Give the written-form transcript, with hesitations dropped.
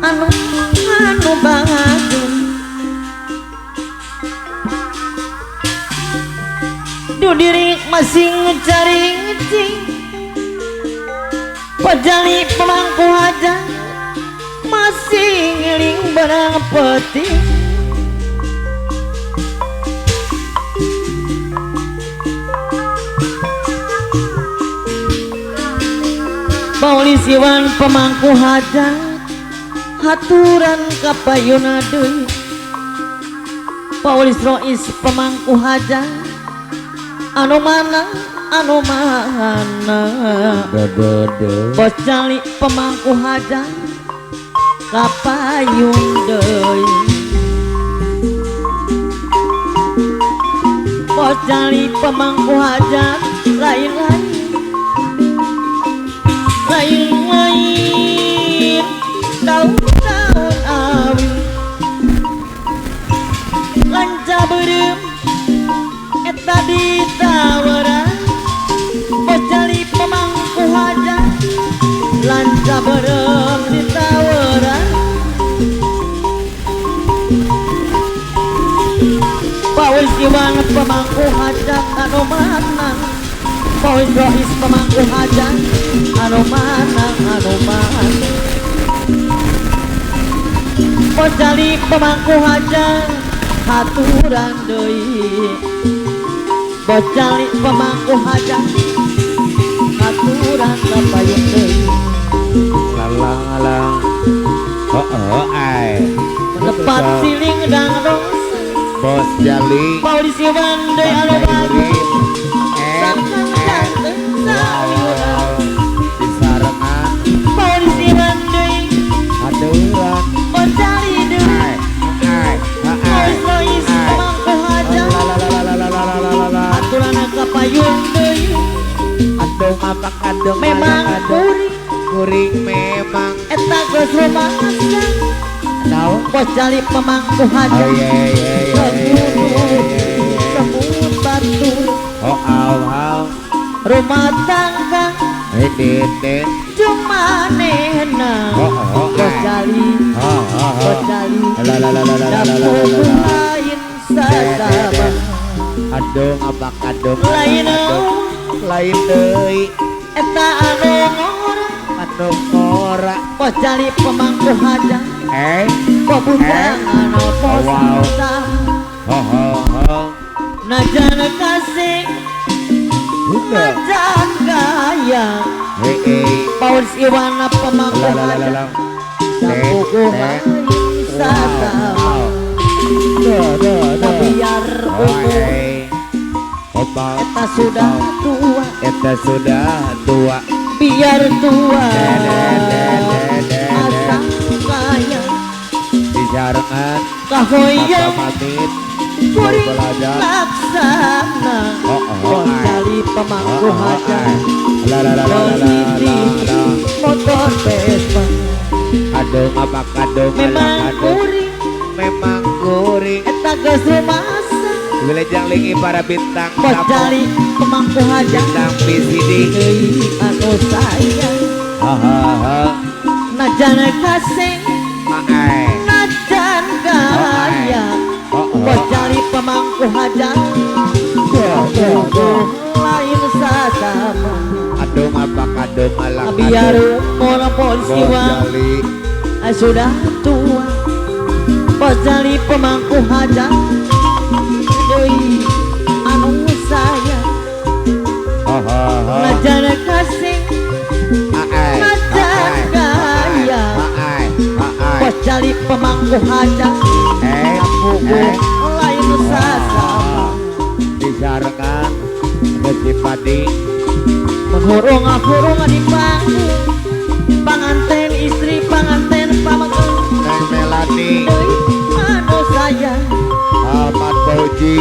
anu anu banget du diri masih ngecari ngecing pajali pemangku aja masih ngiling barang peti Paulisiwan pemangku hajat haturan kapayuna deui Paulis Rois pemangku hajat anu mana bos cali pemangku hajat kapayun deui bos cali pemangku hajat lain-lain lain-lain daun-daun awi lanca berem eta ditawaran bocali pemangku hajat lanca berem ditawaran Paulis Iwan pemangku hajat anu manang Paulis Rois pemangku hajat anu manang bocali pemangku hajat haturan deui bocali pemangku hajat haturan kapayun deui lalang ai tepat siling dangdong bos jali Paulis Iwan deui anu bagus sangat ganteng sawiurang disarengan Paulis Iwan deui haturan bocali deui Paulis Rois pemangku hajat haturan kapayun deui adong apa kadong memang kuring memang eta geus rumasan tahu bocali pemangku hajat semut batu rumah tangga dede cumanehna bocali dapur lain sasaba adong apa kadong lain deui eta anu ngora bocali pemangku hajat pebujang anu posam najan kasih najan gaya Paulis Iwan pemangku hajat sampuku lain sasaba biar eta sudah tua biar tua asal kaya disarengan kahoyong pamit kuring laksana bocali pemangku hajat berhenti motor Vespa adong apa kadong memang kuring eta geus rumasan wilujeng lingi para bintang bocali pemangku hajat bintang PCD deui anu sayang najan kasih najan gaya bocali pemangku hajat lain sasama adong apa kadong malang biar mola polisi sudah tua bocali pemangku hajat deui anu sayang najan kasih najan gaya bocali pemangku hajat lain sasama disarengan besi padi menghurung di panggung panganten istri panganten pamakan Melani anu sayang Ahmad Bauji